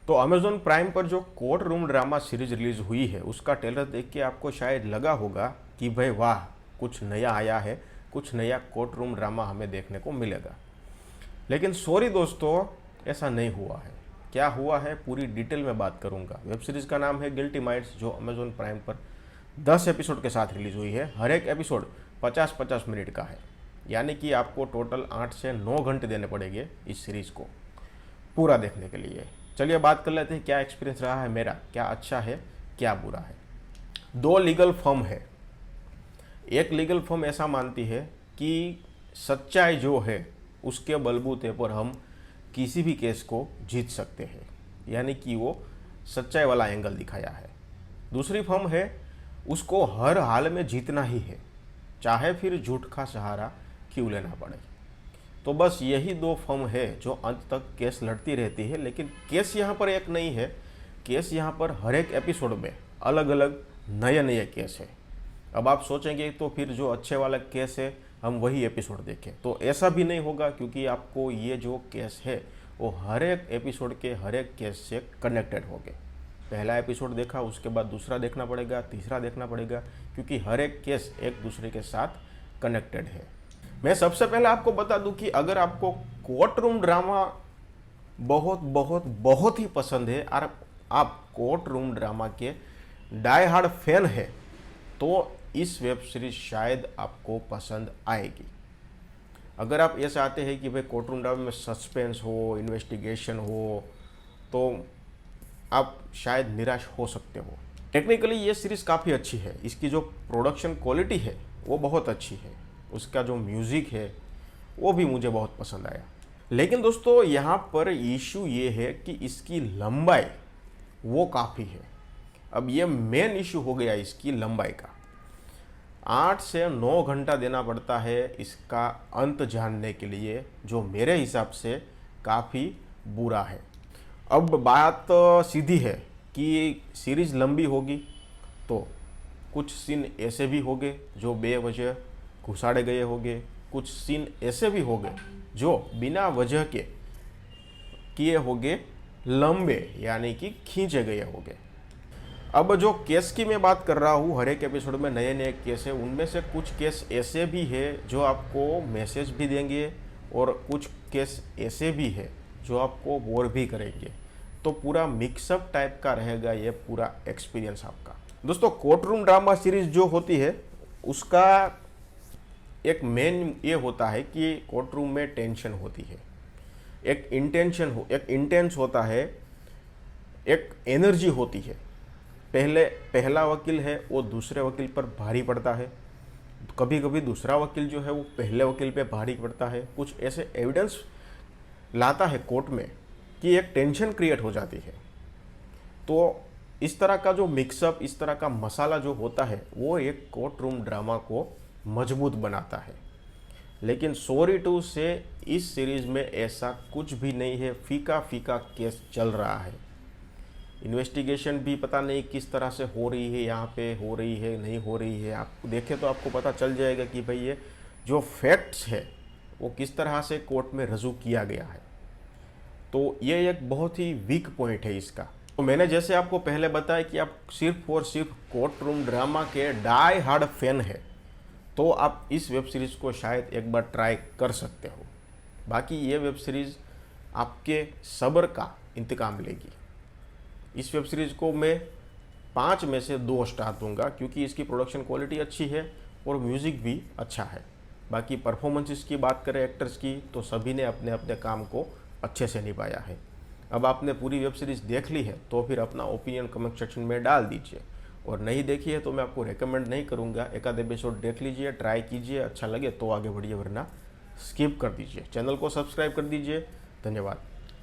तो Amazon prime पर जो court room drama series release हुई है उसका ट्रेलर देख के आपको शायद लगा होगा कि भाई वाह, कुछ नया आया है, कुछ नया कोर्ट रूम ड्रामा हमें देखने को मिलेगा। लेकिन सॉरी दोस्तों, ऐसा नहीं हुआ है। क्या हुआ है पूरी डिटेल में बात करूंगा। वेब सीरीज का नाम है गिल्टी माइंड्स, जो अमेजोन प्राइम पर 10 एपिसोड के साथ रिलीज हुई है। हर एक एपिसोड 50-50 मिनट का है, यानी कि आपको टोटल 8 से 9 घंटे देने पड़ेंगे इस सीरीज को पूरा देखने के लिए। चलिए बात कर लेते हैं क्या एक्सपीरियंस रहा है मेरा, क्या अच्छा है क्या बुरा है। 2 लीगल फर्म है। एक लीगल फर्म ऐसा मानती है कि सच्चाई जो है उसके बलबूते पर हम किसी भी केस को जीत सकते हैं, यानी कि वो सच्चाई वाला एंगल दिखाया है। दूसरी फर्म है उसको हर हाल में जीतना ही है, चाहे फिर झूठ का सहारा क्यों लेना पड़े। तो बस यही 2 फर्म है जो अंत तक केस लड़ती रहती है। लेकिन केस यहाँ पर एक नहीं है, केस यहाँ पर हर एक एपिसोड में अलग अलग नए नए केस है। अब आप सोचेंगे तो फिर जो अच्छे वाला केस है हम वही एपिसोड देखें, तो ऐसा भी नहीं होगा, क्योंकि आपको ये जो केस है वो हर एक एपिसोड के हर एक केस से कनेक्टेड होंगे। पहला एपिसोड देखा उसके बाद दूसरा देखना पड़ेगा, तीसरा देखना पड़ेगा, क्योंकि हर एक केस एक दूसरे के साथ कनेक्टेड है। मैं सबसे पहले आपको बता दूं कि अगर आपको कोर्ट रूम ड्रामा बहुत बहुत बहुत ही पसंद है और आप कोर्ट रूम ड्रामा के डाई हार्ड फैन है तो इस वेब सीरीज शायद आपको पसंद आएगी। अगर आप ये चाहते हैं कि भाई कोर्ट रूम ड्रामा में सस्पेंस हो, इन्वेस्टिगेशन हो, तो आप शायद निराश हो सकते हो। टेक्निकली ये सीरीज़ काफ़ी अच्छी है, इसकी जो प्रोडक्शन क्वालिटी है वो बहुत अच्छी है, उसका जो म्यूज़िक है वो भी मुझे बहुत पसंद आया। लेकिन दोस्तों यहाँ पर इशू ये है कि इसकी लंबाई वो काफ़ी है। अब ये मेन इशू हो गया इसकी लंबाई का। 8 से 9 घंटा देना पड़ता है इसका अंत जानने के लिए, जो मेरे हिसाब से काफ़ी बुरा है। अब बात सीधी है कि सीरीज़ लंबी होगी तो कुछ सीन ऐसे भी होंगे जो बेवजह घुसाड़े गए होंगे, कुछ सीन ऐसे भी होंगे जो बिना वजह के किए होंगे लंबे, यानी कि खींचे गए होंगे। अब जो केस की मैं बात कर रहा हूँ, हर एक एपिसोड में नए नए केस है, उनमें से कुछ केस ऐसे भी है जो आपको मैसेज भी देंगे और कुछ केस ऐसे भी है जो आपको बोर भी करेंगे। तो पूरा मिक्सअप टाइप का रहेगा ये पूरा एक्सपीरियंस आपका। दोस्तों कोर्ट रूम ड्रामा सीरीज जो होती है उसका एक मेन ये होता है कि कोर्ट रूम में टेंशन होती है, एक इंटेंस होता है, एक एनर्जी होती है। पहला वकील है वो दूसरे वकील पर भारी पड़ता है, कभी कभी दूसरा वकील जो है वो पहले वकील पे भारी पड़ता है। कुछ ऐसे एविडेंस लाता है कोर्ट में कि एक टेंशन क्रिएट हो जाती है। तो इस तरह का जो मिक्सअप, इस तरह का मसाला जो होता है वो एक कोर्ट रूम ड्रामा को मजबूत बनाता है। लेकिन सॉरी टू से इस सीरीज में ऐसा कुछ भी नहीं है। फीका फीका केस चल रहा है, इन्वेस्टिगेशन भी पता नहीं किस तरह से हो रही है, यहाँ पे हो रही है नहीं हो रही है। आप देखें तो आपको पता चल जाएगा कि भाई ये जो फैक्ट्स है वो किस तरह से कोर्ट में रजू किया गया है। तो ये एक बहुत ही वीक पॉइंट है इसका। तो मैंने जैसे आपको पहले बताया कि आप सिर्फ और सिर्फ कोर्ट रूम ड्रामा के डाई हार्ड फैन है तो आप इस वेब सीरीज़ को शायद एक बार ट्राई कर सकते हो। बाकी ये वेब सीरीज़ आपके सब्र का इंतकाम लेगी। इस वेब सीरीज़ को मैं 5 में से 2 स्टार दूंगा, क्योंकि इसकी प्रोडक्शन क्वालिटी अच्छी है और म्यूज़िक भी अच्छा है। बाकी परफॉर्मेंसेस की बात करें एक्टर्स की, तो सभी ने अपने अपने काम को अच्छे से निभाया है। अब आपने पूरी वेब सीरीज़ देख ली है तो फिर अपना ओपिनियन कमेंट सेक्शन में डाल दीजिए, और नहीं देखी है तो मैं आपको रेकमेंड नहीं करूँगा। एक आध एपिसोड देख लीजिए, ट्राई कीजिए, अच्छा लगे तो आगे बढ़िए, वरना स्किप कर दीजिए। चैनल को सब्सक्राइब कर दीजिए। धन्यवाद।